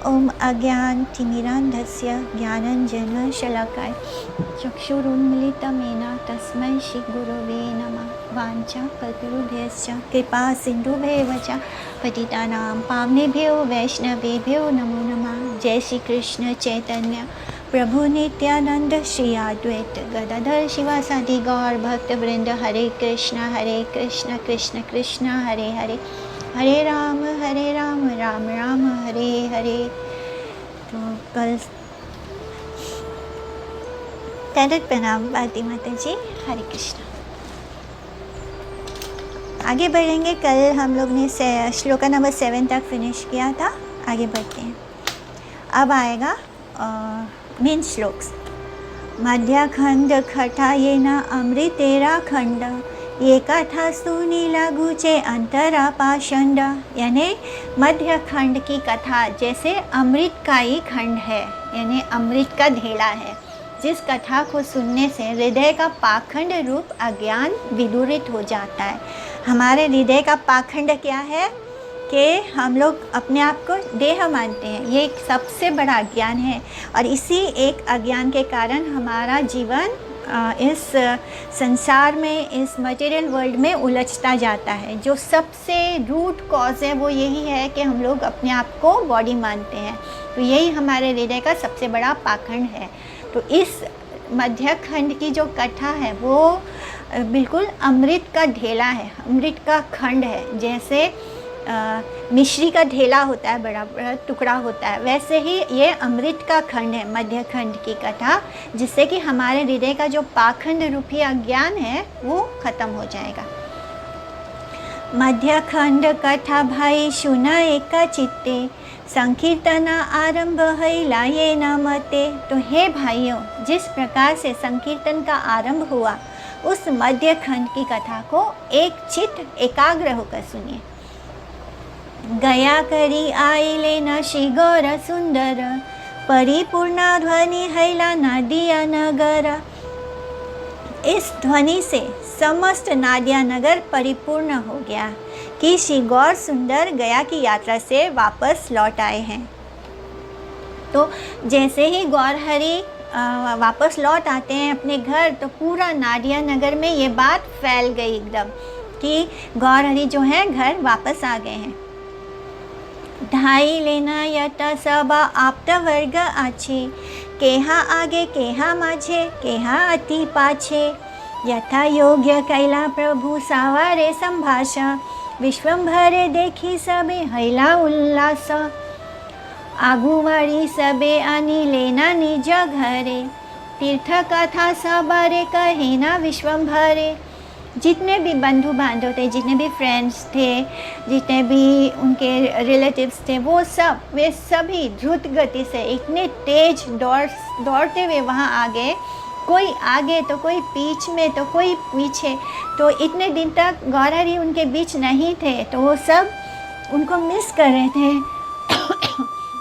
ओम अज्ञानतिमिरान्धस्य ज्ञानाञ्जनशलाकाय चक्षुरुन्मिलितं तस्मै श्रीगुरवे नमः। वाञ्छाकल्पतरुभ्यश्च कृपा सिन्धुभ्येव च पतितानां पावनेभ्यो वैष्णवेभ्यो नमो नमः। जय श्री कृष्ण चैतन्य प्रभु नित्यानंद श्री अद्वैत गदाधर शिवासादि गौर भक्तवृंद। हरे कृष्ण कृष्ण कृष्ण हरे हरे, हरे राम राम राम हरे हरे। तो कल तैरत प्रणाम भारती माता जी। हरे कृष्ण। आगे बढ़ेंगे। कल हम लोग ने श्लोका नंबर 7 तक फिनिश किया था। आगे बढ़ते हैं। अब आएगा मेन श्लोक्स। मध्याखंड खटा ये न अमृतेरा खंड, ये कथा सुनीला गुचे अंतरा पाषंड। यानी मध्य खंड की कथा जैसे अमृत का ही खंड है, यानी अमृत का ढेला है, जिस कथा को सुनने से हृदय का पाखंड रूप अज्ञान विदूरित हो जाता है। हमारे हृदय का पाखंड क्या है कि हम लोग अपने आप को देह मानते हैं। ये एक सबसे बड़ा अज्ञान है और इसी एक अज्ञान के कारण हमारा जीवन इस संसार में, इस मटेरियल वर्ल्ड में उलझता जाता है। जो सबसे रूट कॉज है वो यही है कि हम लोग अपने आप को बॉडी मानते हैं। तो यही हमारे हृदय का सबसे बड़ा पाखंड है। तो इस मध्य खंड की जो कथा है वो बिल्कुल अमृत का ढेला है, अमृत का खंड है। जैसे मिश्री का ढेला होता है, बड़ा बड़ा टुकड़ा होता है, वैसे ही ये अमृत का खंड है, मध्य खंड की कथा, जिससे कि हमारे हृदय का जो पाखंड रूपी अज्ञान है वो खत्म हो जाएगा। मध्य खंड कथा भाई सुना एका चित्ते, संकीर्तना आरंभ हैला ये न मते। तो हे भाइयों, जिस प्रकार से संकीर्तन का आरंभ हुआ उस मध्य खंड की कथा को एक चित्त एकाग्र होकर सुनिए। गया करी आइले न श्री गौर सुंदर, परिपूर्णा ध्वनि हैला नादिया नगर। इस ध्वनि से समस्त नादिया नगर परिपूर्ण हो गया कि श्री गौर सुंदर गया की यात्रा से वापस लौट आए हैं। तो जैसे ही गौर हरि वापस लौट आते हैं अपने घर, तो पूरा नादिया नगर में ये बात फैल गई एकदम कि गौर हरि जो है घर वापस आ गए हैं। ढाई लेना यता सबा आप्त वर्ग आछे, केहा आगे केहा माझे केहा अति पाछे। यथा योग्य कैला प्रभु सावारे संभाषा, विश्वंभरे देखी सबे हैला उल्लास। आगुवाड़ी सबे आनी लेना निज घरे, तीर्थ कथा सबरे कहे ना विश्वंभरे। जितने भी बंधु बांधव थे, जितने भी फ्रेंड्स थे, जितने भी उनके रिलेटिव्स थे, वे सभी द्रुत गति से इतने तेज दौड़ते हुए वहाँ आ गए। कोई आगे तो कोई बीच में तो कोई पीछे। तो इतने दिन तक गौर हरि उनके बीच नहीं थे, तो वो सब उनको मिस कर रहे थे।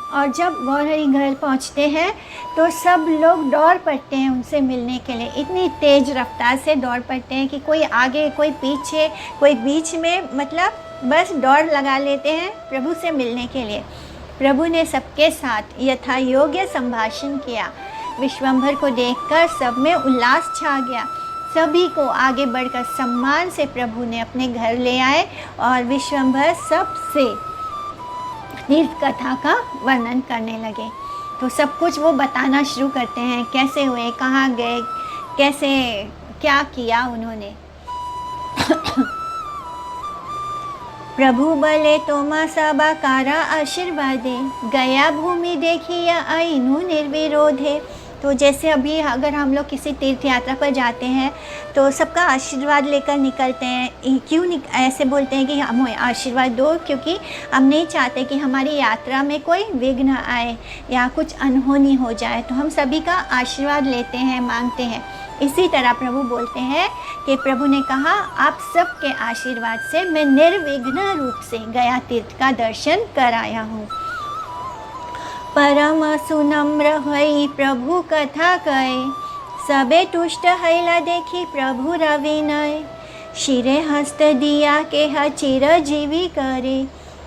और जब गौर हरि घर पहुँचते हैं तो सब लोग दौड़ पड़ते हैं उनसे मिलने के लिए। इतनी तेज़ रफ्तार से दौड़ पड़ते हैं कि कोई आगे कोई पीछे कोई बीच में, मतलब बस दौड़ लगा लेते हैं प्रभु से मिलने के लिए। प्रभु ने सबके साथ यथा योग्य संभाषण किया। विश्वंभर को देखकर सब में उल्लास छा गया। सभी को आगे बढ़कर सम्मान से प्रभु ने अपने घर ले आए और विश्वंभर सबसे तीर्थ कथा का वर्णन करने लगे। तो सब कुछ वो बताना शुरू करते हैं, कैसे हुए, कहाँ गए, कैसे क्या किया उन्होंने। प्रभु बले तोमा सबा कारा आशीर्वादे, गया भूमि देखिया आइनु निर्विरोधे। तो जैसे अभी अगर हम लोग किसी तीर्थ यात्रा पर जाते हैं तो सबका आशीर्वाद लेकर निकलते हैं। क्यों ऐसे बोलते हैं कि हमें आशीर्वाद दो, क्योंकि हम नहीं चाहते कि हमारी यात्रा में कोई विघ्न आए या कुछ अनहोनी हो जाए। तो हम सभी का आशीर्वाद लेते हैं, मांगते हैं। इसी तरह प्रभु बोलते हैं कि प्रभु ने कहा, आप सबके आशीर्वाद से मैं निर्विघ्न रूप से गया तीर्थ का दर्शन कराया हूँ। परम सुनम्र हई प्रभु कथा कहे, सबे तुष्ट हैला देखी प्रभु रविनय। शिरे हस्त दिया के चिरजीवी करे,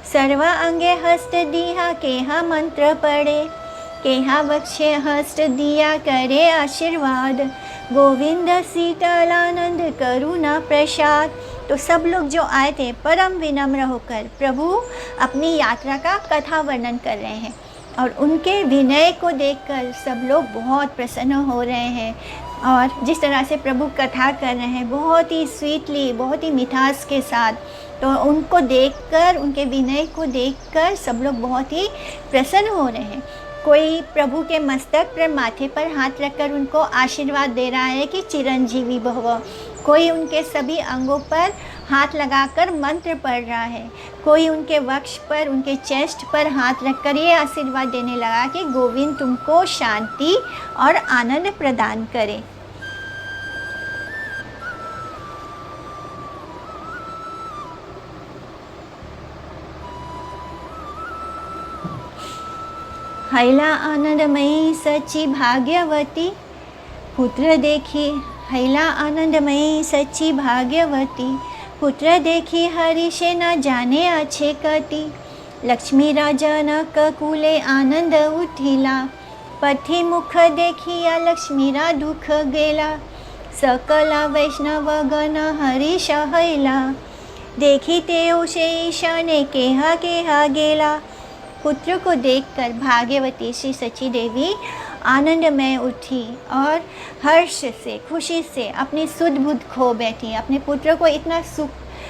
सर्वा अंगे हस्त दिया केहा मंत्र पढ़े, केहा वक्षे हस्त दिया करे आशीर्वाद, गोविंद शीतलानंद करुणा प्रसाद। तो सब लोग जो आए थे परम विनम्र होकर प्रभु अपनी यात्रा का कथा वर्णन कर रहे हैं और उनके विनय को देखकर सब लोग बहुत प्रसन्न हो रहे हैं। और जिस तरह से प्रभु कथा कर रहे हैं बहुत ही स्वीटली, बहुत ही मिठास के साथ, तो उनको देखकर, उनके विनय को देखकर सब लोग बहुत ही प्रसन्न हो रहे हैं। कोई प्रभु के मस्तक पर, माथे पर हाथ रखकर उनको आशीर्वाद दे रहा है कि चिरंजीवी भव। कोई उनके सभी अंगों पर हाथ लगाकर मंत्र पढ़ रहा है। कोई उनके वक्ष पर, उनके चेस्ट पर हाथ रखकर ये आशीर्वाद देने लगा कि गोविंद तुमको शांति और आनंद प्रदान करे। हैला आनंदमयी सच्ची भाग्यवती, पुत्र देखी हैला आनंदमयी सच्ची भाग्यवती, पुत्र देखी हरिषे न जाने अच्छे कति, लक्ष्मी राजन ककुले आनंद उठिला, पथी मुख देखिया लक्ष्मीरा दुख गेला, सकला वैष्णव गण हरिष हैला, देखी तेओ से ईशाने केहा केहा गेला। पुत्र को देखकर भाग्यवती श्री सची देवी आनंद में उठी और हर्ष से, खुशी से अपनी सुध बुध खो बैठी। अपने पुत्र को इतना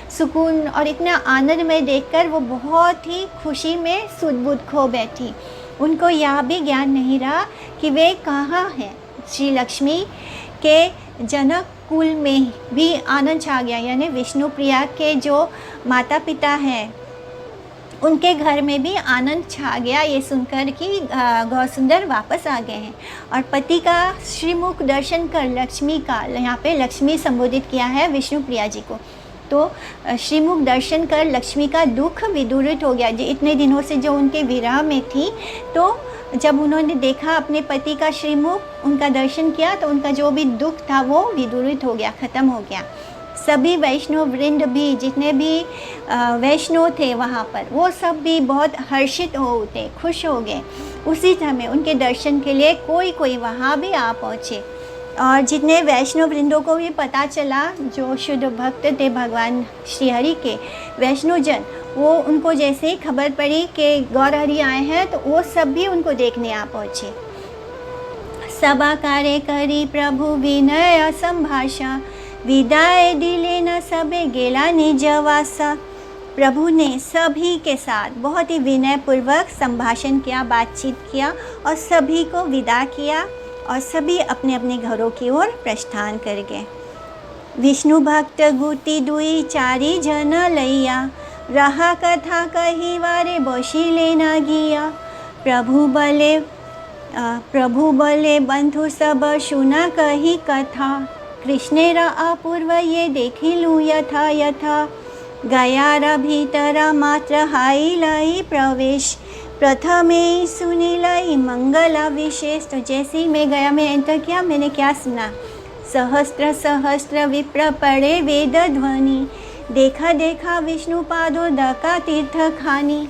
सुकून और इतना आनंद में देखकर वो बहुत ही खुशी में सुध बुध खो बैठी। उनको यह भी ज्ञान नहीं रहा कि वे कहाँ हैं। श्री लक्ष्मी के जनक कुल में भी आनंद छा गया, यानी विष्णु प्रिया के जो माता पिता हैं उनके घर में भी आनंद छा गया ये सुनकर कि गौसुंदर वापस आ गए हैं। और पति का श्रीमुख दर्शन कर लक्ष्मी का, यहाँ पे लक्ष्मी संबोधित किया है विष्णु प्रिया जी को, तो श्रीमुख दर्शन कर लक्ष्मी का दुख विदूरित हो गया। जो इतने दिनों से जो उनके विरह में थी, तो जब उन्होंने देखा अपने पति का श्रीमुख, उनका दर्शन किया, तो उनका जो भी दुख था वो विदूरित हो गया, ख़त्म हो गया। सभी वैष्णव वृंद भी, जितने भी वैष्णव थे वहाँ पर, वो सब भी बहुत हर्षित हो उठे, खुश हो गए। उसी समय उनके दर्शन के लिए कोई कोई वहाँ भी आ पहुँचे। और जितने वैष्णव वृंदों को भी पता चला, जो शुद्ध भक्त थे भगवान श्री हरि के वैष्णवजन, वो उनको जैसे ही खबर पड़ी कि गौर हरि आए हैं, तो वो सब भी उनको देखने आ पहुँचे। सभा कार्य करी प्रभु विनय संभाषा, विदाय दिले न सबे गेला निजवासा। प्रभु ने सभी के साथ बहुत ही विनय पूर्वक संभाषण किया, बातचीत किया और सभी को विदा किया और सभी अपने अपने घरों की ओर प्रस्थान कर गए। विष्णु भक्त गुटी दुई चारी जन लैया, रहा कथा कही वारे बसी लेना गिया। प्रभु बले बंधु सब सुना कही कथा, कृष्णेरा अपूर्व ये देखी लूँ यथा यथा। गयारा भीतरा मात्र हाई लाई प्रवेश, प्रथमे सुनी लाई मंगला विशेष। तो जैसे ही मैं गया, मैं एंटर किया, मैंने क्या सुना? सहस्त्र सहस्त्र विप्र पड़े वेद ध्वनि, देखा देखा विष्णु पादो दका तीर्थ खानी।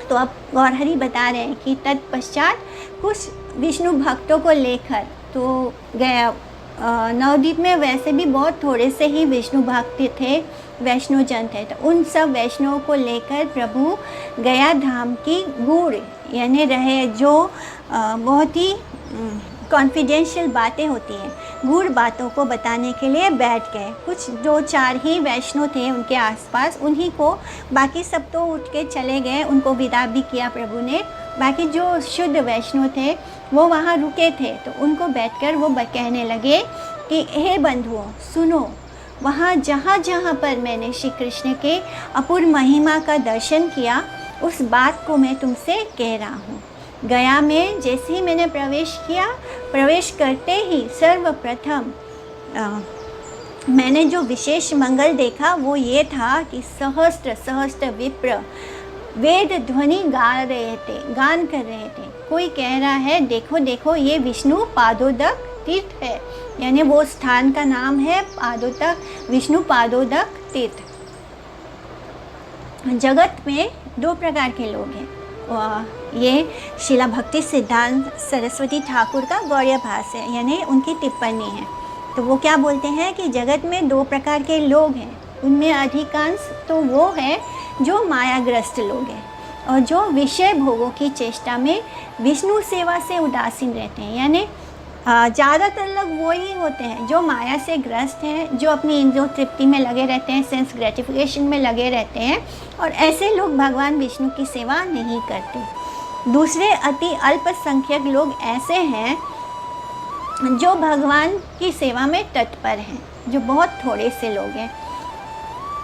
तो अब गौरहरि बता रहे हैं कि तत्पश्चात कुछ विष्णु भक्तों को लेकर तो गया। नवद्वीप में वैसे भी बहुत थोड़े से ही विष्णु भक्त थे, वैष्णवजन थे, तो उन सब वैष्णवों को लेकर प्रभु गया धाम की गूढ़ यानी रहे जो बहुत ही कॉन्फिडेंशियल बातें होती हैं, गूढ़ बातों को बताने के लिए बैठ गए। कुछ 2-4 ही वैष्णव थे उनके आसपास, उन्हीं को, बाकी सब तो उठ के चले गए, उनको विदा भी किया प्रभु ने। बाकी जो शुद्ध वैष्णव थे वो वहाँ रुके थे, तो उनको बैठकर वो कहने लगे कि हे बंधुओं सुनो, वहाँ जहाँ जहाँ पर मैंने श्री कृष्ण के अपूर्व महिमा का दर्शन किया, उस बात को मैं तुमसे कह रहा हूँ। गया में जैसे ही मैंने प्रवेश किया, प्रवेश करते ही सर्वप्रथम मैंने जो विशेष मंगल देखा वो ये था कि सहस्त्र सहस्त्र विप्र वेद ध्वनि गान कर रहे थे। कोई कह रहा है देखो देखो ये विष्णु पादोदक तीर्थ है, यानी वो स्थान का नाम है पादोदक, विष्णु पादोदक तीर्थ। जगत में दो प्रकार के लोग हैं। ये शिला भक्ति सिद्धांत सरस्वती ठाकुर का गौड़ीय भाष है, यानी उनकी टिप्पणी है। तो वो क्या बोलते हैं कि जगत में दो प्रकार के लोग हैं, उनमें अधिकांश तो वो है जो मायाग्रस्त लोग हैं और जो विषय भोगों की चेष्टा में विष्णु सेवा से उदासीन रहते हैं। यानी ज़्यादातर लोग वो ही होते हैं जो माया से ग्रस्त हैं, जो अपनी इंद्रियों तृप्ति में लगे रहते हैं, सेंस ग्रेटिफिकेशन में लगे रहते हैं, और ऐसे लोग भगवान विष्णु की सेवा नहीं करते। दूसरे अति अल्पसंख्यक लोग ऐसे हैं जो भगवान की सेवा में तत्पर हैं, जो बहुत थोड़े से लोग हैं।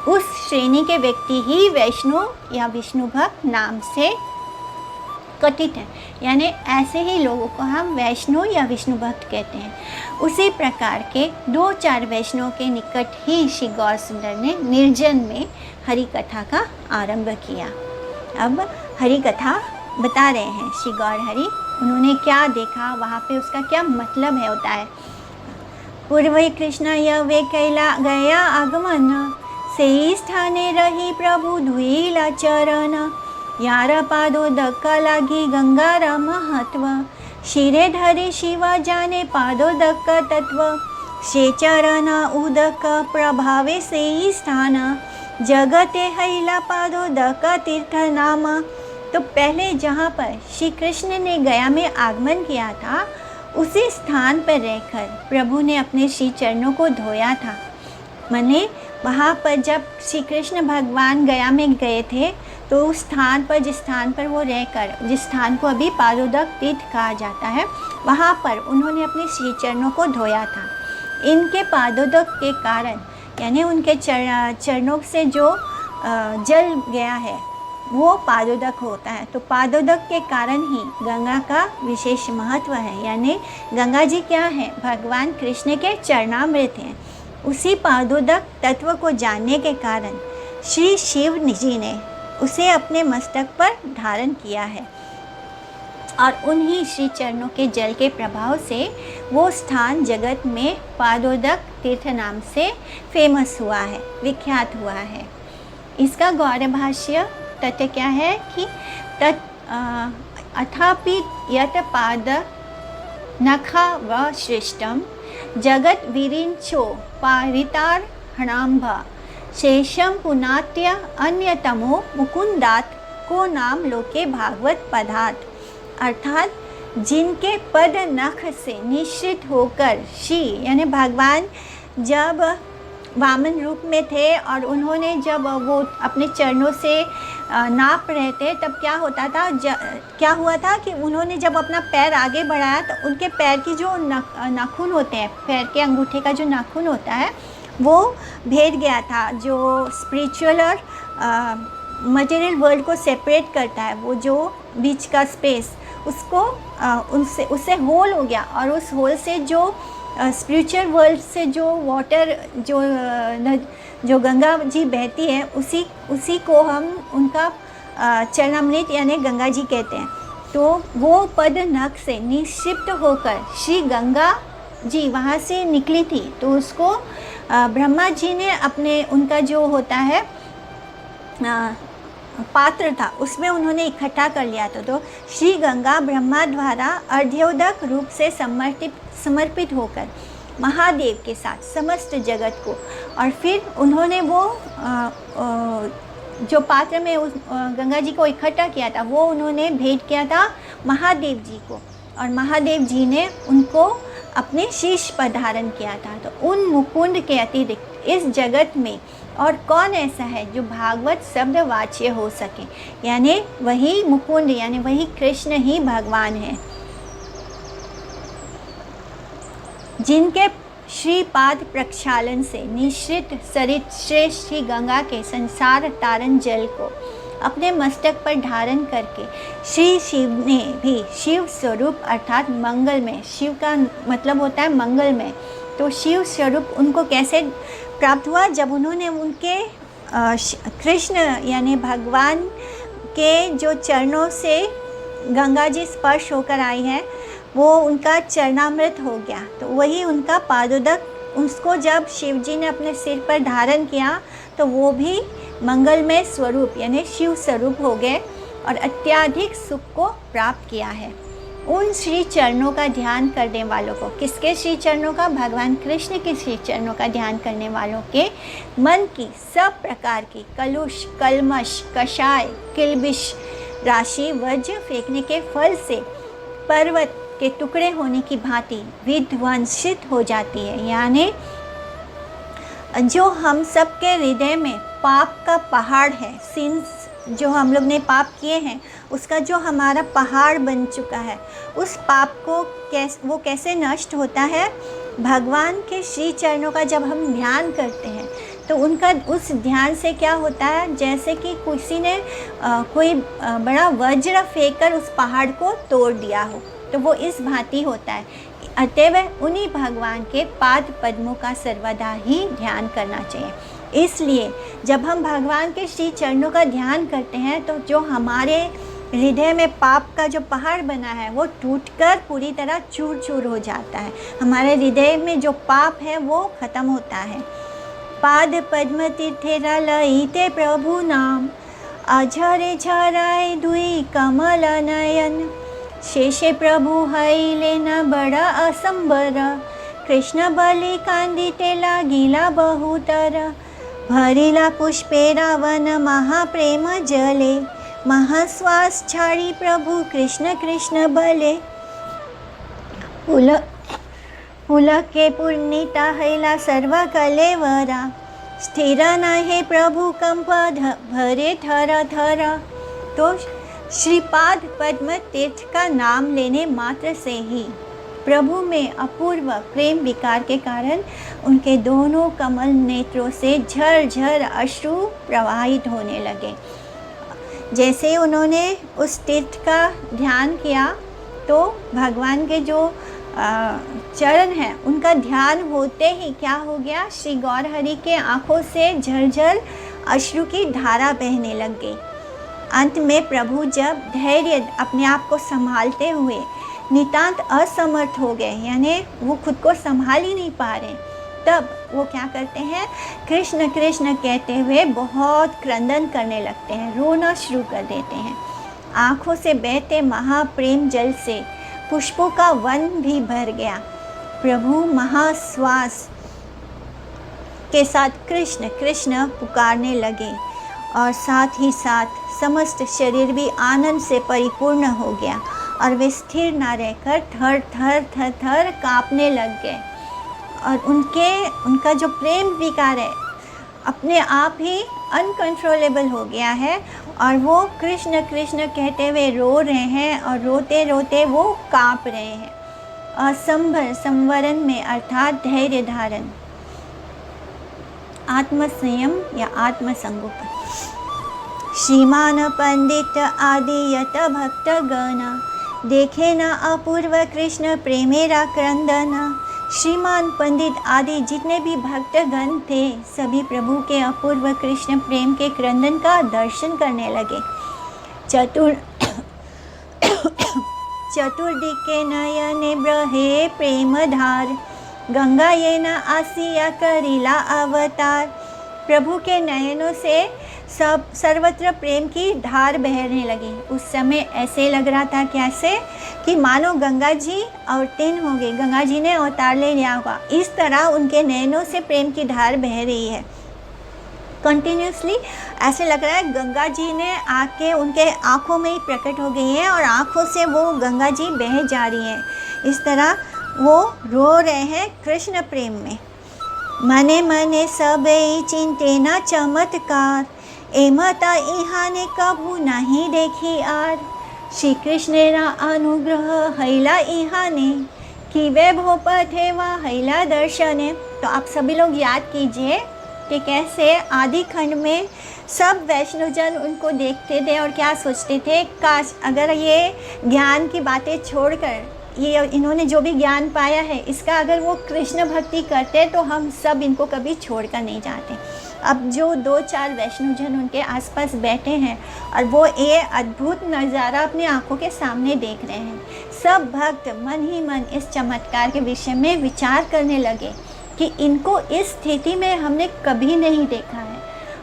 उस श्रेणी के व्यक्ति ही वैष्णव या विष्णु भक्त नाम से कथित हैं, यानी ऐसे ही लोगों को हम वैष्णव या विष्णु भक्त कहते हैं। उसी प्रकार के 2-4 वैष्णव के निकट ही श्री गौर सुंदर ने निर्जन में हरि कथा का आरंभ किया। अब हरि कथा बता रहे हैं श्री गौर हरि, उन्होंने क्या देखा, वहाँ पे उसका क्या मतलब है होता है। पूर्व कृष्ण यह वे कैला गया आगमन, से स्थाने रही प्रभु धुईला चरण, यार पादोदक लागी गंगार महत्व, शिरे धरे शिव जाने पादोदक तत्व, शे चरण उदक प्रभावे से स्थान, जगते हैला पादोदक तीर्थ नाम। तो पहले जहाँ पर श्री कृष्ण ने गया में आगमन किया था, उसी स्थान पर रहकर प्रभु ने अपने श्री चरणों को धोया था। माने वहाँ पर जब श्री कृष्ण भगवान गया में गए थे, तो उस स्थान पर, जिस स्थान पर वो रहकर, जिस स्थान को अभी पादोदक तीर्थ कहा जाता है, वहाँ पर उन्होंने अपने श्री चरणों को धोया था। इनके पादोदक के कारण, यानी उनके चरणों से जो जल गया है वो पादोदक होता है। तो पादोदक के कारण ही गंगा का विशेष महत्व है। यानी गंगा जी क्या है, भगवान कृष्ण के चरणामृत हैं। उसी पादोदक तत्व को जानने के कारण श्री शिव जी ने उसे अपने मस्तक पर धारण किया है, और उन्हीं श्री चरणों के जल के प्रभाव से वो स्थान जगत में पादोदक तीर्थ नाम से फेमस हुआ है, विख्यात हुआ है। इसका गौड़ भाष्य तथ्य क्या है कि अथापि यत पाद नखा व श्रेष्ठम जगत विरिंचो पारितार हणाम्भ शेषम पुनात्य अन्यतमो मुकुंदात को नाम लोके भागवत पदार्थ। अर्थात जिनके पद नख से निश्चित होकर श्री, यानी भगवान जब वामन रूप में थे और उन्होंने जब वो अपने चरणों से नाप रहे थे, तब क्या होता था, क्या हुआ था कि उन्होंने जब अपना पैर आगे बढ़ाया तो उनके पैर की जो नाखून होते हैं, पैर के अंगूठे का जो नाखून होता है वो भेद गया था। जो स्पिरिचुअल और मटेरियल वर्ल्ड को सेपरेट करता है, वो जो बीच का स्पेस, उसको उससे होल हो गया, और उस होल से जो स्पिरिचुअल वर्ल्ड से जो वाटर जो गंगा जी बहती है, उसी को हम उनका चरणामृत यानी गंगा जी कहते हैं। तो वो पद नख से निक्षिप्त होकर श्री गंगा जी वहाँ से निकली थी, तो उसको ब्रह्मा जी ने अपने, उनका जो होता है पात्र था, उसमें उन्होंने इकट्ठा कर लिया था। तो श्री गंगा ब्रह्मा द्वारा अर्ध्योदक रूप से समर्पित होकर महादेव के साथ समस्त जगत को, और फिर उन्होंने वो जो पात्र में उस गंगा जी को इकट्ठा किया था, वो उन्होंने भेंट किया था महादेव जी को, और महादेव जी ने उनको अपने शीश पर धारण किया था। तो उन मुकुंद के अतिरिक्त इस जगत में और कौन ऐसा है जो भागवत शब्द वाच्य हो सके, यानी वही मुकुंद, यानी वही कृष्ण ही भगवान है, जिनके श्रीपाद प्रक्षालन से निश्चित सरित श्रेष्ठ श्री गंगा के संसार तारण जल को अपने मस्तक पर धारण करके श्री शिव ने भी शिव स्वरूप अर्थात मंगलमय, शिव का मतलब होता है मंगलमय, तो शिव स्वरूप उनको कैसे प्राप्त हुआ, जब उन्होंने उनके कृष्ण यानी भगवान के जो चरणों से गंगा जी स्पर्श होकर आई है, वो उनका चरणामृत हो गया। तो वही उनका पादोदक, उसको जब शिव जी ने अपने सिर पर धारण किया, तो वो भी मंगलमय स्वरूप यानी शिव स्वरूप हो गए और अत्यधिक सुख को प्राप्त किया है। उन श्री चरणों का ध्यान करने वालों को, किसके श्री चरणों का? भगवान कृष्ण के श्री चरणों का ध्यान करने वालों के मन की सब प्रकार की कलुष, कलमश, कषाय, किल्बिश राशि वज्र फेंकने के फल से पर्वत के टुकड़े होने की भांति विध्वंसित हो जाती है। यानी जो हम सब के हृदय में पाप का पहाड़ है, सिंस जो हम लोग ने पाप किए हैं उसका जो हमारा पहाड़ बन चुका है, उस पाप को वो कैसे नष्ट होता है? भगवान के श्री चरणों का जब हम ध्यान करते हैं तो उनका उस ध्यान से क्या होता है, जैसे कि किसी ने कोई बड़ा वज्र फेंककर उस पहाड़ को तोड़ दिया हो, तो वो इस भांति होता है। अतएव उन्हीं भगवान के पाद पद्मों का सर्वदा ही ध्यान करना चाहिए। इसलिए जब हम भगवान के श्री चरणों का ध्यान करते हैं तो जो हमारे हृदय में पाप का जो पहाड़ बना है वो टूटकर पूरी तरह चूर चूर हो जाता है। हमारे हृदय में जो पाप है वो खत्म होता है। पाद पद्म तीर्थे लईते प्रभु नाम, अझरे झराए दुई कमल नयन, शेषे प्रभु हईले न बड़ा असंबर, कृष्ण बलि कांदिते लागिला बहुतर, भरिला पुष्पे रावण महाप्रेम जले, महाश्वास छाड़ी प्रभु कृष्ण कृष्ण बले, पुलके पूर्णिता हैला सर्व कलेवरा, स्थिर नहे प्रभु कंप भरे थर थर। तो श्रीपाद पद्म तीर्थ का नाम लेने मात्र से ही प्रभु में अपूर्व प्रेम विकार के कारण उनके दोनों कमल नेत्रों से झरझर अश्रु प्रवाहित होने लगे। जैसे उन्होंने उस तीर्थ का ध्यान किया तो भगवान के जो चरण हैं उनका ध्यान होते ही क्या हो गया, श्री गौरहरि के आँखों से झरझर अश्रु की धारा बहने लग गई। अंत में प्रभु जब धैर्य अपने आप को संभालते हुए नितांत असमर्थ हो गए, यानी वो खुद को संभाल ही नहीं पा रहे, तब वो क्या करते हैं, कृष्ण कृष्ण कहते हुए बहुत क्रंदन करने लगते हैं, रोना शुरू कर देते हैं। आँखों से बहते महाप्रेम जल से पुष्पों का वन भी भर गया। प्रभु महाश्वास के साथ कृष्ण कृष्ण पुकारने लगे और साथ ही साथ समस्त शरीर भी आनंद से परिपूर्ण हो गया और वे स्थिर ना रहकर थर थर थर थर काँपने लग गए। और उनका जो प्रेम विकार है अपने आप ही अनकंट्रोलेबल हो गया है और वो कृष्ण कृष्ण कहते हुए रो रहे हैं और रोते रोते वो काँप रहे हैं। असंभर संवरण में अर्थात धैर्य धारण, आत्मसंयम या आत्मसंगोपन। श्रीमान पंडित आदि यत भक्त गण, देखे न अपूर्व कृष्ण प्रेमेरा क्रंदन। श्रीमान पंडित आदि जितने भी भक्तगण थे सभी प्रभु के अपूर्व कृष्ण प्रेम के क्रंदन का दर्शन करने लगे। चतुर्दिके नयने ब्रहे प्रेम धार, गंगा ये न आसिया करीला अवतार। प्रभु के नयनों से सब सर्वत्र प्रेम की धार बहने लगी। उस समय ऐसे लग रहा था कैसे कि मानो गंगा जी अवतीर्ण हो गई, गंगा जी ने अवतार ले लिया होगा। इस तरह उनके नयनों से प्रेम की धार बह रही है कंटिन्यूसली। ऐसे लग रहा है गंगा जी ने आके उनके आँखों में ही प्रकट हो गई हैं और आँखों से वो गंगा जी बह जा रही हैं। इस तरह वो रो रहे हैं कृष्ण प्रेम में। मने मने सबे चिंते न चमत्कार, एमता इहाने कभू नहीं देखी आर। श्री कृष्णेरा अनुग्रह हैला इहाने, कि वैभव पथे वा हैला दर्शने। तो आप सभी लोग याद कीजिए कि कैसे आदि खंड में सब वैष्णवजन उनको देखते थे और क्या सोचते थे, काश अगर ये ज्ञान की बातें छोड़कर ये इन्होंने जो भी ज्ञान पाया है इसका अगर वो कृष्ण भक्ति करते तो हम सब इनको कभी छोड़कर नहीं जाते। अब जो 2-4 वैष्णवजन उनके आसपास बैठे हैं और वो ये अद्भुत नज़ारा अपनी आंखों के सामने देख रहे हैं। सब भक्त मन ही मन इस चमत्कार के विषय में विचार करने लगे कि इनको इस स्थिति में हमने कभी नहीं देखा है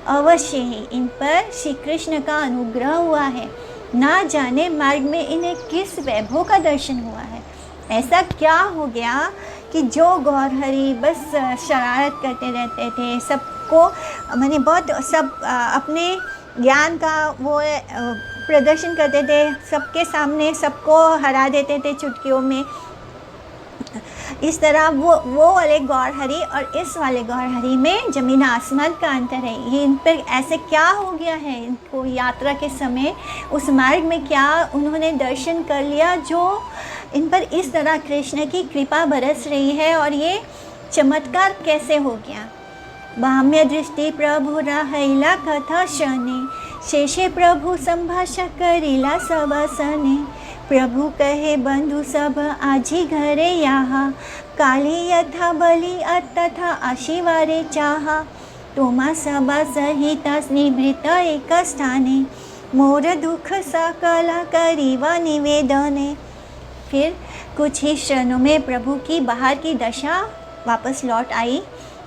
अवश्य ही इन पर श्री कृष्ण का अनुग्रह हुआ है। ना जाने मार्ग में इन्हें किस वैभव का दर्शन हुआ है। ऐसा क्या हो गया कि जो गौरहरि बस शरारत करते रहते थे, सबको मैंने बहुत सब अपने ज्ञान का वो प्रदर्शन करते थे, सबके सामने सबको हरा देते थे चुटकियों में। इस तरह वो वाले गौरहरि और इस वाले गौरहरि में ज़मीन आसमान का अंतर है। ये इन पर ऐसे क्या हो गया है, इनको यात्रा के समय उस मार्ग में क्या उन्होंने दर्शन कर लिया जो इन पर इस तरह कृष्ण की कृपा बरस रही है। और ये चमत्कार कैसे हो गया। बाह्य दृष्टि प्रभु रहैला कथा शने, शेषे प्रभु संभाषा करिला सब सने। प्रभु कहे बंधु सब आजी घरे यहाँ, काली यथा बलि तथा आशीवारे चाहा। तोमा सभा सहित निवृत्त एक स्थाने, मोर दुख सकला करीवा निवेदने। फिर कुछ ही क्षणों में प्रभु की बाहर की दशा वापस लौट आई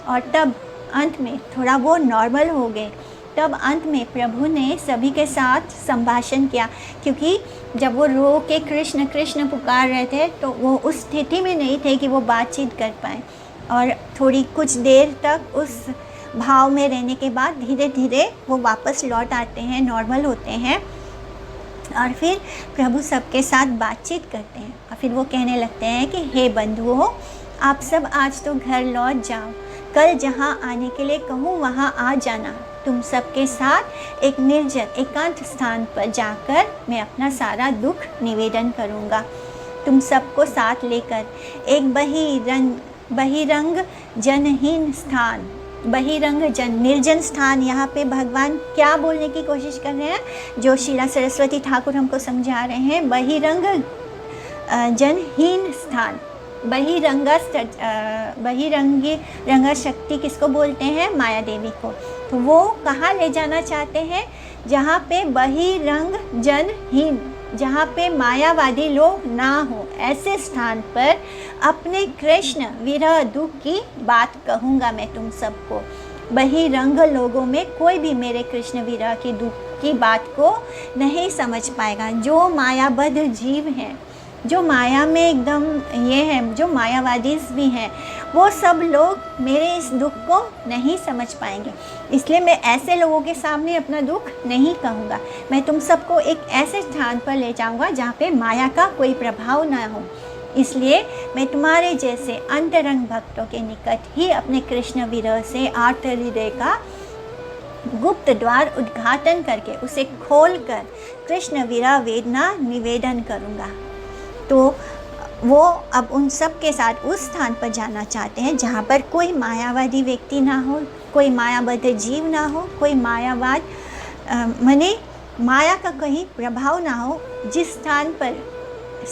और तब अंत में थोड़ा वो नॉर्मल हो गए। तब अंत में प्रभु ने सभी के साथ संभाषण किया, क्योंकि जब वो रो के कृष्ण कृष्ण पुकार रहे थे तो वो उस स्थिति में नहीं थे कि वो बातचीत कर पाए। और थोड़ी कुछ देर तक उस भाव में रहने के बाद धीरे धीरे वो वापस लौट आते हैं, नॉर्मल होते हैं। और फिर प्रभु सबके साथ बातचीत करते हैं और फिर वो कहने लगते हैं कि हे बंधुओं, आप सब आज तो घर लौट जाओ, कल जहाँ आने के लिए कहूँ वहाँ आ जाना। तुम सबके साथ एक निर्जन एकांत स्थान पर जाकर मैं अपना सारा दुख निवेदन करूँगा। तुम सबको साथ लेकर एक बहिरंग जनहीन स्थान, बहिरंग निर्जन स्थान, यहाँ पे भगवान क्या बोलने की कोशिश कर रहे हैं, जो शीला सरस्वती ठाकुर हमको समझा रहे हैं। बहिरंग जनहीन स्थान, बहिरंगी रंगा शक्ति किसको बोलते हैं, माया देवी को। तो वो कहाँ ले जाना चाहते हैं, जहाँ पे बहिरंग जनहीन, जहाँ पे मायावादी लोग ना हो, ऐसे स्थान पर अपने कृष्ण विरह दुख की बात कहूँगा मैं तुम सबको। बहिरंग लोगों में कोई भी मेरे कृष्ण विरह के दुख की बात को नहीं समझ पाएगा। जो मायाबद्ध जीव हैं, जो माया में एकदम ये है, जो मायावादी भी हैं, वो सब लोग मेरे इस दुख को नहीं समझ पाएंगे। इसलिए मैं ऐसे लोगों के सामने अपना दुख नहीं कहूँगा। मैं तुम सबको एक ऐसे स्थान पर ले जाऊँगा जहाँ पे माया का कोई प्रभाव ना हो। इसलिए मैं तुम्हारे जैसे अंतरंग भक्तों के निकट ही अपने कृष्ण विरह से आर्त हृदय का गुप्त द्वार उद्घाटन करके उसे खोलकर कृष्ण विरह वेदना निवेदन करूँगा। तो वो अब उन सब के साथ उस स्थान पर जाना चाहते हैं जहाँ पर कोई मायावादी व्यक्ति ना हो, कोई मायाबद्ध जीव ना हो, कोई मायावाद माने माया का कहीं प्रभाव ना हो। जिस स्थान पर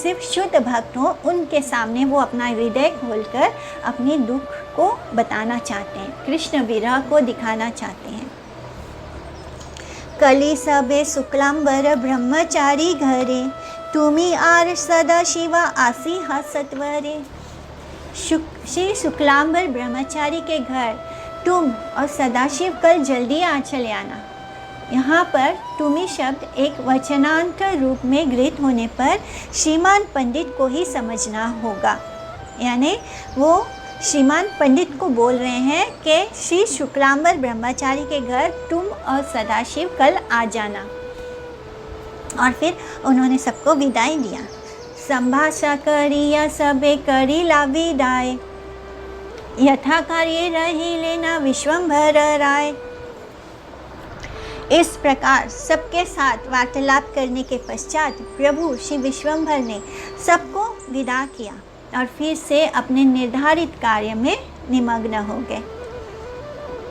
सिर्फ शुद्ध भक्त हो, उनके सामने वो अपना हृदय खोलकर अपने दुख को बताना चाहते हैं, कृष्ण विरह को दिखाना चाहते हैं। कली सबे शुक्लांबर ब्रह्मचारी घरे, तुमी आर सदा शिवा आसी हा सत्वरे। श्री शुक्लांबर ब्रह्मचारी के घर तुम और सदाशिव कल जल्दी आ चले आना। यहाँ पर तुमी शब्द एक वचनांत रूप में गृहीत होने पर श्रीमान पंडित को ही समझना होगा। यानी वो श्रीमान पंडित को बोल रहे हैं कि श्री शुक्लांबर ब्रह्मचारी के घर तुम और सदाशिव कल आ जाना। और फिर उन्होंने सबको विदाई दिया। संभाषा करिया सबे करिला विदाई, यथा कार्य रही लेना विश्वंभर राय। इस प्रकार सबके साथ वार्तालाप करने के पश्चात प्रभु श्री विश्वंभर ने सबको विदा किया और फिर से अपने निर्धारित कार्य में निमग्न हो गए।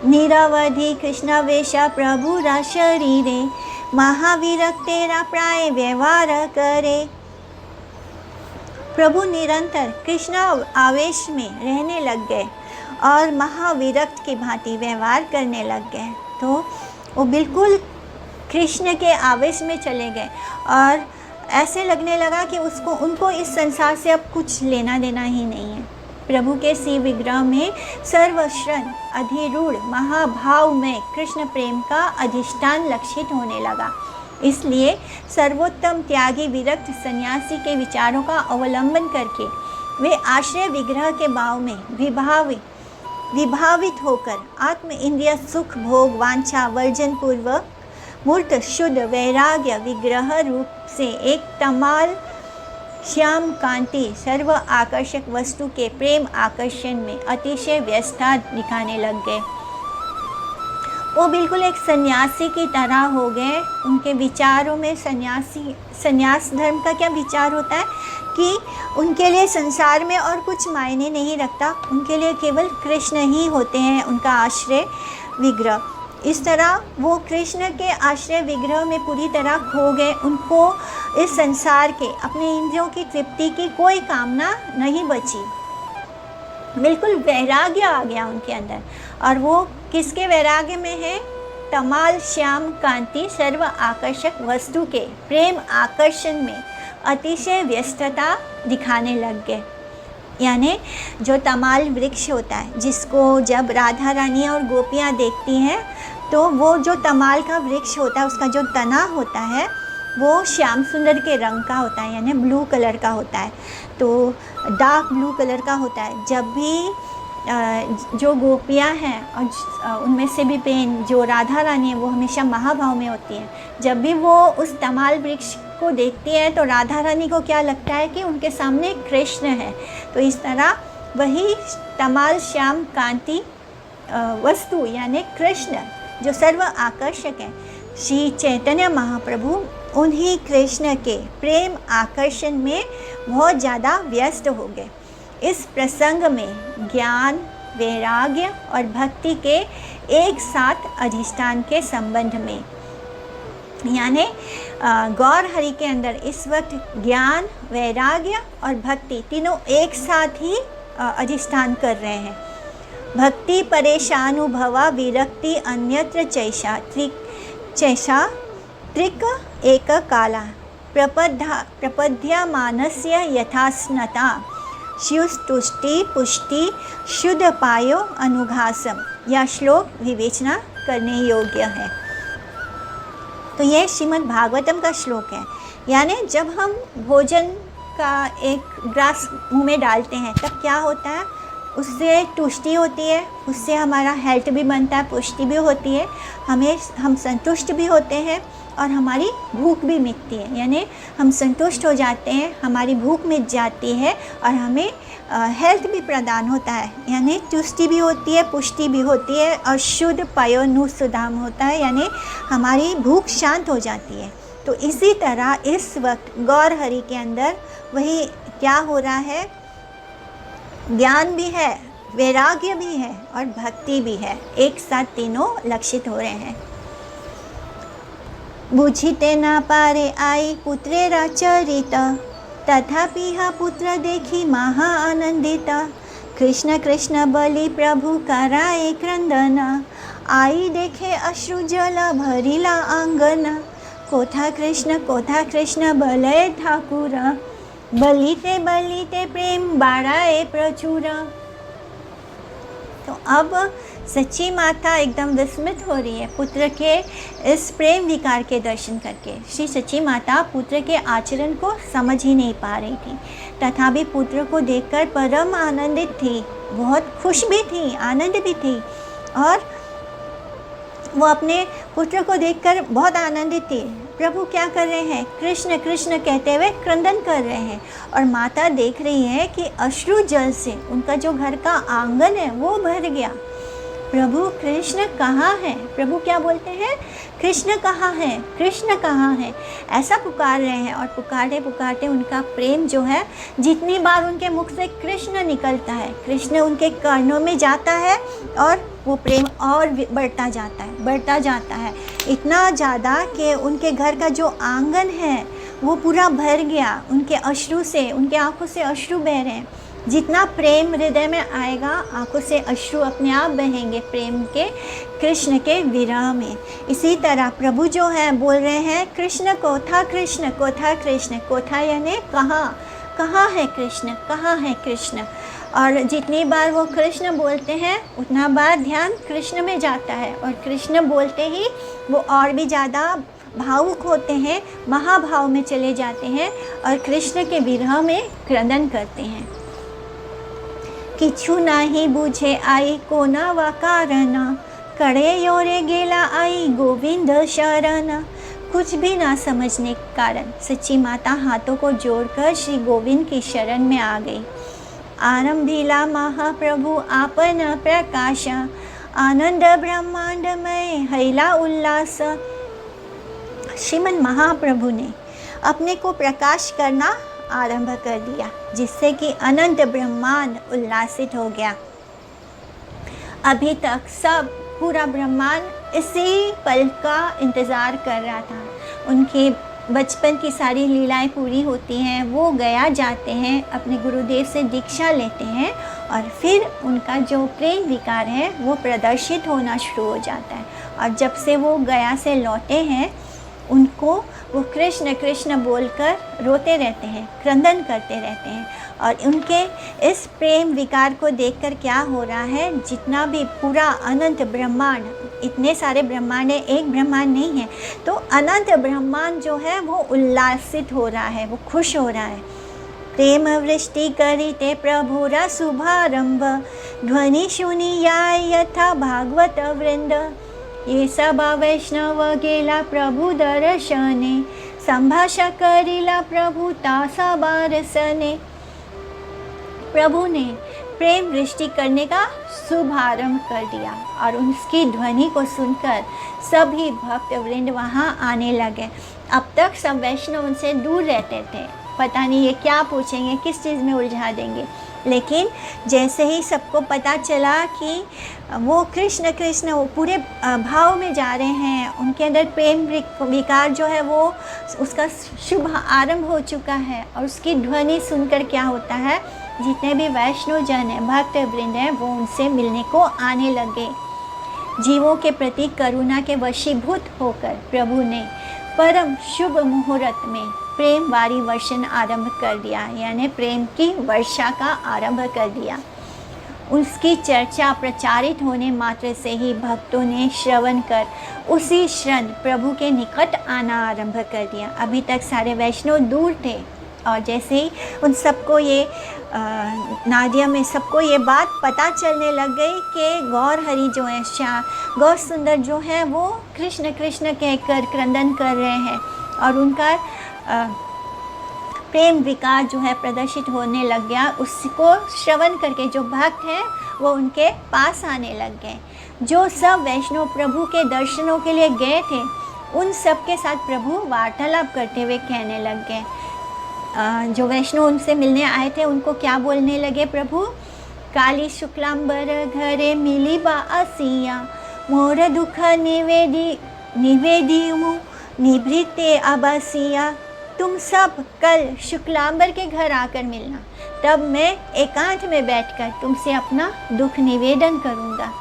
निरवधि कृष्ण वेशा प्रभु रा शरीरे, महाविरक्त तेरा प्राय व्यवहार करे। प्रभु निरंतर कृष्ण आवेश में रहने लग गए और महाविरक्त की भांति व्यवहार करने लग गए। तो वो बिल्कुल कृष्ण के आवेश में चले गए और ऐसे लगने लगा कि उनको इस संसार से अब कुछ लेना देना ही नहीं है। प्रभु के सी विग्रह में सर्वश्रण अधिरूढ़ महाभाव में कृष्ण प्रेम का अधिष्ठान लक्षित होने लगा। इसलिए सर्वोत्तम त्यागी विरक्त सन्यासी के विचारों का अवलंबन करके वे आश्रय विग्रह के भाव में विभावित होकर आत्म इंद्रिय सुख भोग वांछा वर्जन पूर्वक मूर्त शुद्ध वैराग्य विग्रह रूप से एक तमाल श्याम कांति सर्व आकर्षक वस्तु के प्रेम आकर्षण में अतिशय व्यस्तता दिखाने लग गए। वो बिल्कुल एक सन्यासी की तरह हो गए। उनके विचारों में सन्यास धर्म का क्या विचार होता है कि उनके लिए संसार में और कुछ मायने नहीं रखता, उनके लिए केवल कृष्ण ही होते हैं उनका आश्रय विग्रह। इस तरह वो कृष्ण के आश्रय विग्रह में पूरी तरह खो गए। उनको इस संसार के अपने इंद्रियों की तृप्ति की कोई कामना नहीं बची। बिल्कुल वैराग्य आ गया उनके अंदर। और वो किसके वैराग्य में है? तमाल श्याम कांति सर्व आकर्षक वस्तु के प्रेम आकर्षण में अतिशय व्यस्तता दिखाने लग गए। यानी जो तमाल वृक्ष होता है, जिसको जब राधा रानी और गोपियाँ देखती हैं तो वो जो तमाल का वृक्ष होता है उसका जो तना होता है वो श्याम सुंदर के रंग का होता है, यानी ब्लू कलर का होता है, तो डार्क ब्लू कलर का होता है। जब भी जो गोपियाँ हैं और उनमें से भी बहन जो राधा रानी है वो हमेशा महाभाव में होती हैं। जब भी वो उस तमाल वृक्ष को देखती है तो राधा रानी को क्या लगता है कि उनके सामने कृष्ण है। तो इस तरह वही तमाल श्याम कांति वस्तु यानी कृष्ण जो सर्व आकर्षक है, श्री चैतन्य महाप्रभु उन्हीं कृष्ण के प्रेम आकर्षण में बहुत ज़्यादा व्यस्त हो गए। इस प्रसंग में ज्ञान वैराग्य और भक्ति के एक साथ अधिष्ठान के संबंध में, यानी गौर हरि के अंदर इस वक्त ज्ञान वैराग्य और भक्ति तीनों एक साथ ही अधिष्ठान कर रहे हैं। भक्ति परेशानुभवा विरक्ति अन्यत्र चैषा त्रिक एक काला प्रपद्यमानस्य यथास्नता शिवस्तुष्टि पुष्टि शुद्ध पायो अनुघासम। यह श्लोक विवेचना करने योग्य है। तो यह श्रीमद् भागवतम का श्लोक है। यानी जब हम भोजन का एक ग्रास मुंह में डालते हैं तब क्या होता है, उससे तुष्टि होती है, उससे हमारा हेल्थ भी बनता है, पुष्टि भी होती है, हम संतुष्ट भी होते हैं और हमारी भूख भी मिटती है। यानी हम संतुष्ट हो जाते हैं, हमारी भूख मिट जाती है और हमें हेल्थ भी प्रदान होता है, यानी तुष्टि भी होती है, पुष्टि भी होती है और शुद्ध पयोनु सुधाम होता है, यानी हमारी भूख शांत हो जाती है। तो इसी तरह इस वक्त गौर हरि के अंदर वही क्या हो रहा है, ज्ञान भी है, वैराग्य भी है और भक्ति भी है, एक साथ तीनों लक्षित हो रहे हैं। बुझिते ना पारे आई पुत्रेरा चरित तथापि हा पुत्र देखी महा आनंदिता। कृष्ण कृष्ण बलि प्रभु कराए क्रंदना आई देखे अश्रु जल भरिला आंगना। कोथा कृष्ण बलय ठाकुर बलिते प्रेम बाड़ाए प्रचुर। तो अब सच्ची माता एकदम विस्मित हो रही है पुत्र के इस प्रेम विकार के दर्शन करके। श्री सच्ची माता पुत्र के आचरण को समझ ही नहीं पा रही थी, तथापि पुत्र को देखकर परम आनंदित थी, बहुत खुश भी थी, आनंद भी थी और वो अपने पुत्र को देखकर बहुत आनंदित थी। प्रभु क्या कर रहे हैं, कृष्ण कृष्ण कहते हुए क्रंदन कर रहे हैं और माता देख रही है कि अश्रु जल से उनका जो घर का आंगन है वो भर गया। प्रभु कृष्ण कहाँ हैं? प्रभु क्या बोलते हैं, कृष्ण कहाँ है, कृष्ण कहाँ है, ऐसा पुकार रहे हैं। और पुकारते पुकारते उनका प्रेम जो है, जितनी बार उनके मुख से कृष्ण निकलता है, कृष्ण उनके कानों में जाता है और वो प्रेम और बढ़ता जाता है, इतना ज़्यादा कि उनके घर का जो आंगन है वो पूरा भर गया उनके अश्रु से, उनके आँखों से अश्रु बह रहे हैं। जितना प्रेम हृदय में आएगा आंखों से अश्रु अपने आप बहेंगे प्रेम के, कृष्ण के विरह में। इसी तरह प्रभु जो है बोल रहे हैं, कृष्ण कोथा कृष्ण, कोथा कृष्ण, कोथा यानी कहाँ, कहाँ है कृष्ण, कहाँ है कृष्ण। और जितनी बार वो कृष्ण बोलते हैं उतना बार ध्यान कृष्ण में जाता है, और कृष्ण बोलते ही वो और भी ज़्यादा भावुक होते हैं, महाभाव में चले जाते हैं और कृष्ण के विरह में क्रंदन करते हैं। किछु नाही बूझे आई कोना वा कारण, करे योरे गेला आई गोविंद शरण। कुछ भी ना समझने के कारण सच्ची माता हाथों को जोड़कर श्री गोविंद की शरण में आ गई। आरंभिला महाप्रभु आपन प्रकाश, आनंद ब्रह्मांडमय हैला उल्लास। श्रीमन महाप्रभु ने अपने को प्रकाश करना आरंभ कर दिया, जिससे कि अनंत ब्रह्मांड उल्लासित हो गया। अभी तक सब पूरा ब्रह्मांड इसी पल का इंतज़ार कर रहा था। उनके बचपन की सारी लीलाएं पूरी होती हैं, वो गया जाते हैं, अपने गुरुदेव से दीक्षा लेते हैं और फिर उनका जो प्रेम विकार है वो प्रदर्शित होना शुरू हो जाता है। और जब से वो गया से लौटे हैं, उनको वो कृष्ण कृष्ण बोलकर रोते रहते हैं, क्रंदन करते रहते हैं। और उनके इस प्रेम विकार को देखकर क्या हो रहा है, जितना भी पूरा अनंत ब्रह्मांड, इतने सारे ब्रह्मांड है, एक ब्रह्मांड नहीं है, तो अनंत ब्रह्मांड जो है वो उल्लासित हो रहा है, वो खुश हो रहा है। प्रेम वृष्टि करिते प्रभुरा शुभारंभ, ध्वनि सुनियाय यथा भागवत वृंद। ये सभा वैष्णव गेला प्रभु दर्शने, संभाषा करिला प्रभु तासा बारसने। प्रभु ने प्रेम वृष्टि करने का शुभारंभ कर दिया और उसकी ध्वनि को सुनकर सभी भक्त वृंद वहाँ आने लगे। अब तक सब वैष्णव उनसे दूर रहते थे, पता नहीं ये क्या पूछेंगे, किस चीज़ में उलझा देंगे। लेकिन जैसे ही सबको पता चला कि वो कृष्ण कृष्ण वो पूरे भाव में जा रहे हैं, उनके अंदर प्रेम विकार जो है वो उसका शुभ आरंभ हो चुका है, और उसकी ध्वनि सुनकर क्या होता है, जितने भी वैष्णव जन हैं, भक्त वृंद हैं, वो उनसे मिलने को आने लगे। जीवों के प्रति करुणा के वशीभूत होकर प्रभु ने परम शुभ मुहूर्त में प्रेम वारी वर्षण आरंभ कर दिया, यानी प्रेम की वर्षा का आरंभ कर दिया। उसकी चर्चा प्रचारित होने मात्र से ही भक्तों ने श्रवण कर उसी क्षण प्रभु के निकट आना आरंभ कर दिया। अभी तक सारे वैष्णव दूर थे, और जैसे ही उन सबको ये नादिया में सबको ये बात पता चलने लग गई कि गौर हरि जो है, गौर सुंदर जो है, वो कृष्ण कृष्ण कहकर क्रंदन कर रहे हैं, और उनका प्रेम विकार जो है प्रदर्शित होने लग गया। उसको श्रवण करके जो भक्त हैं वो उनके पास आने लग गए। जो सब वैष्णव प्रभु के दर्शनों के लिए गए थे, उन सब के साथ प्रभु वार्तालाप करते हुए कहने लग गए। जो वैष्णव उनसे मिलने आए थे उनको क्या बोलने लगे प्रभु, काली शुक्लांबर घरे मिली बा असिया, मोर दुख निवेदिमु निभृते अबसिया। तुम सब कल शुक्लांबर के घर आकर मिलना, तब मैं एकांत में बैठकर तुमसे अपना दुख निवेदन करूँगा।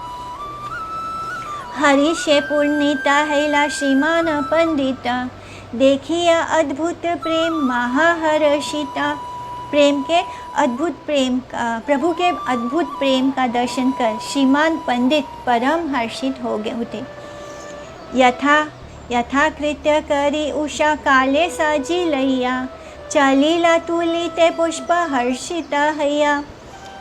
हरिषे पुण्यता हैला श्रीमान पंडिता, देखिया अद्भुत प्रेम महाहर्षिता। प्रेम के अद्भुत प्रेम का, प्रभु के अद्भुत प्रेम का दर्शन कर श्रीमान पंडित परम हर्षित हो गए होते। यथा कृत्य करी उषा काले साजी लैया, चलीला तुलिते पुष्प हर्षिता हैया।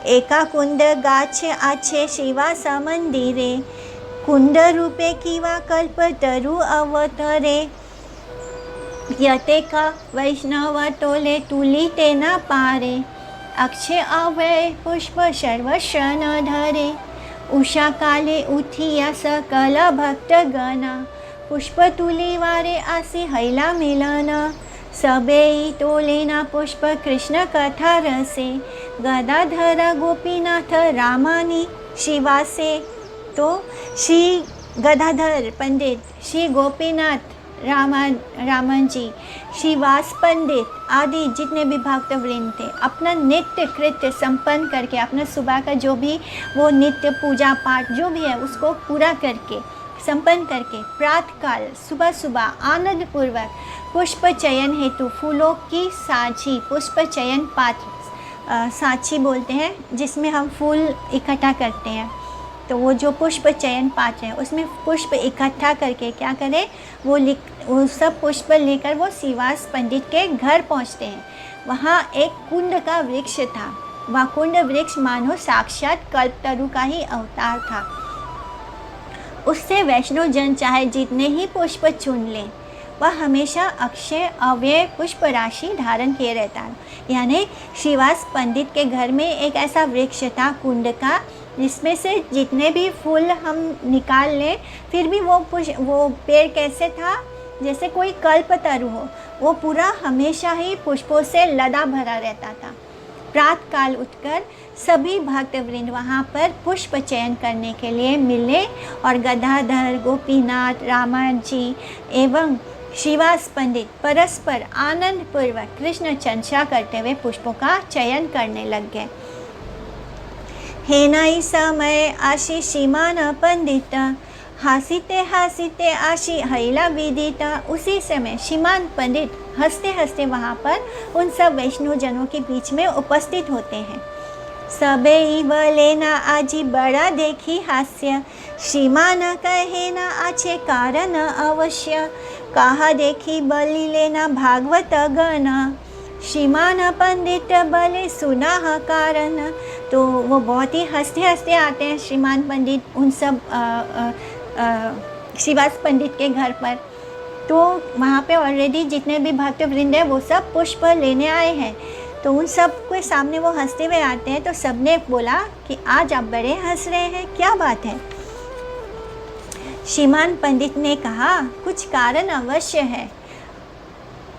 एका कुंद गाछे आछे शिवासा मंदिरे, कुंद रूपे किवा कल्प तरु अवतरे। यते का वैष्णव तोले तुलिते न पारे, अक्षय अवय पुष्प सर्वशन धरे। उषा काले उठिया सकल भक्त गणा, पुष्प तुली वारे आसी हैला मिलना। सबे तोलेना पुष्प कृष्ण कथा रसे, गदाधर गोपीनाथ रामानी शिवासे। तो श्री गदाधर पंडित, श्री गोपीनाथ रामन जी, श्रीवास पंडित आदि जितने भी भक्त वृंद थे, अपना नित्य कृत्य संपन्न करके, अपना सुबह का जो भी वो नित्य पूजा पाठ जो भी है उसको पूरा करके, संपन्न करके, प्रातःकाल सुबह सुबह आनंद पूर्वक पुष्प चयन हेतु फूलों की साझी पुष्प चयन पात्र सांची बोलते हैं, जिसमें हम फूल इकट्ठा करते हैं। तो वो जो पुष्प चयन पात्र है उसमें पुष्प इकट्ठा करके क्या करें, वो सब पुष्प लेकर वो श्रीवास पंडित के घर पहुंचते हैं। वहाँ एक कुंड का वृक्ष था। वह कुंड वृक्ष मानो साक्षात कल्पतरु का ही अवतार था। उससे वैष्णव जन चाहे जितने ही पुष्प चुन लें, वह हमेशा अक्षय अव्यय पुष्प राशि धारण किए रहता है। यानी श्रीवास पंडित के घर में एक ऐसा वृक्ष था कुंड का, जिसमें से जितने भी फूल हम निकाल लें फिर भी वो पेड़ कैसे था, जैसे कोई कल्पतरु हो। वो पूरा हमेशा ही पुष्पों से लदा भरा रहता था। प्रातः काल उठकर सभी भक्तवृंद वहाँ पर पुष्प चयन करने के लिए मिले और गदाधर, गोपीनाथ, रामायण जी एवं श्रीवास पंडित परस्पर आनंद पूर्वक कृष्ण चर्चा करते हुए पुष्पों का चयन करने लग गए। हेनाई समय आशी श्रीमान पंडित, हासिते हासिते आशी हैला विदिता। उसी समय श्रीमान पंडित हंसते हंसते वहाँ पर उन सब वैष्णव जनों के बीच में उपस्थित होते हैं। सबे इव लेना आजी बड़ा देखी हास्य, श्रीमान कहे न आछे कारण अवश्य, कहा देखी बलि लेना भागवत गण, श्रीमान पंडित बले सुना कारण। तो वो बहुत ही हंसते हंसते आते हैं श्रीमान पंडित उन सब श्रीवास पंडित के घर पर। तो वहाँ पे ऑलरेडी जितने भी भक्त वृंद हैं वो सब पुष्प लेने आए हैं। तो उन सब के सामने वो हंसते हुए आते हैं। तो सबने बोला कि आज आप बड़े हंस रहे हैं, क्या बात है। श्रीमान पंडित ने कहा कुछ कारण अवश्य है।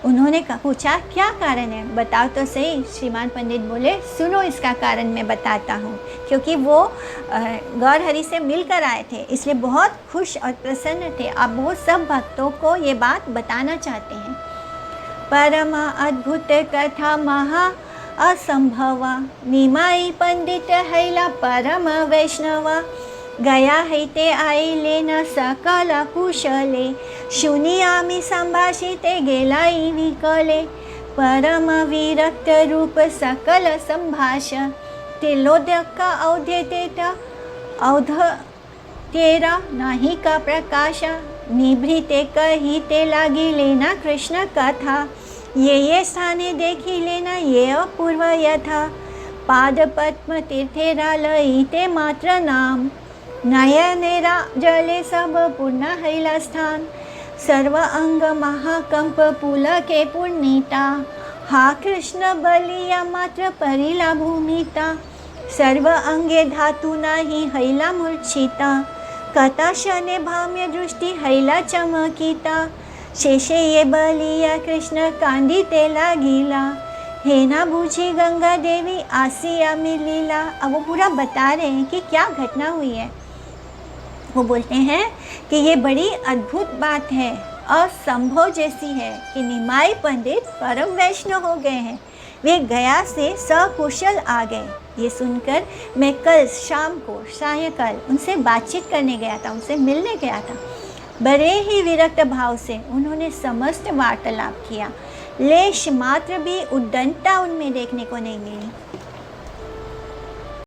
उन्होंने पूछा क्या कारण है, बताओ तो सही। श्रीमान पंडित बोले सुनो इसका कारण मैं बताता हूँ। क्योंकि वो गौरहरि से मिलकर आए थे, इसलिए बहुत खुश और प्रसन्न थे। अब वो सब भक्तों को ये बात बताना चाहते हैं। परम अद्भुत कथा महा असंभव, निमाई पंडित हैला परम वैष्णव, गया हैते आईले न सकल कुशले, शुनियामी संभाषिते गेलाई विकले, परम विरक्त रूप सकल संभाष, तिलोदक औध्यतेत औध तेरा नाही का प्रकाश, निभृते कहिते लागी लेना कृष्ण कथा, ये स्थाने देखी लेना ये अपूर्व यथा, पाद पद्म तीर्थेरा लईते मात्र नाम, नयनेरा जले सब पूर्ण हैला स्थान, सर्व अंग महाकंप पुलके पुण्यता, हा कृष्ण बलिया मात्र परिला भूमिता, सर्व अंगे धातु नाही हैला मूर्छिता, कथा शने भाम्य दृष्टि हैला चमकिता, शेषे ये बलिया कृष्ण कांदिते लागिला, हेना बूझी गंगा देवी आसिया मिलीला। अब वो पूरा बता रहे हैं कि क्या घटना हुई है। वो बोलते हैं कि ये बड़ी अद्भुत बात है, असंभव जैसी है कि निमाई पंडित परम वैष्णव हो गए हैं। वे गया से सकुशल आ गए। ये सुनकर मैं कल शाम को सायंकाल उनसे बातचीत करने गया था, उनसे मिलने गया था। बड़े ही विरक्त भाव से उन्होंने समस्त वार्तालाप किया। लेश मात्र भी उद्दंडता उनमें देखने को नहीं मिली।